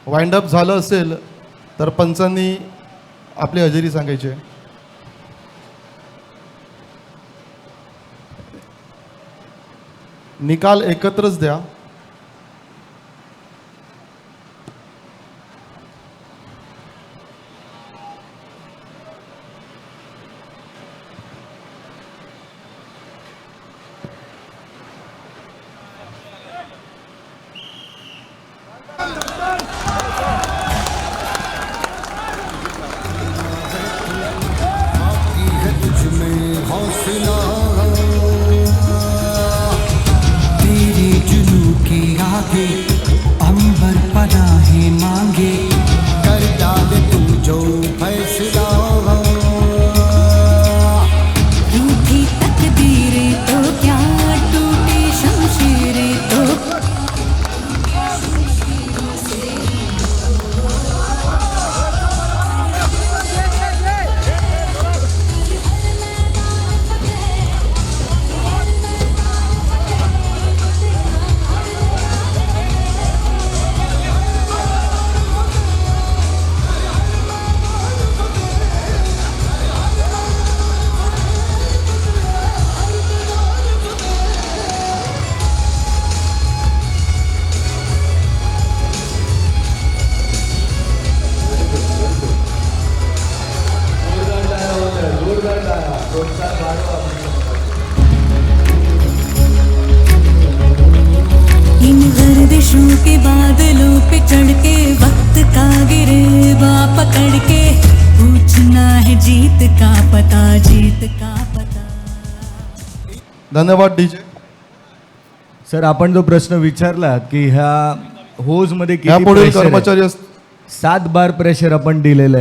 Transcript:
Wind up झालं असेल तर पंचांनी आपली हजेरी सांगायची आहे. निकाल एकत्रच द्या. तेरे जुनू के आगे अंबर पनाहे मांगे, कर डाल तू जो फैसला. रूठी तकदीरें तो क्या, टूटी शमशीरें तो इन गर्दिशों के बादलों पे चढ़ के वक्त का गिरेबा पकड़ के पूछना है जीत का पता, जीत का पता. धन्यवाद डीजे. सर, आपण जो प्रश्न विचारला की ह्या होज मध्ये किती यापुढील pressure आहे? कर्मचारी 7 बार प्रेशर आपण दिलेलं आहे.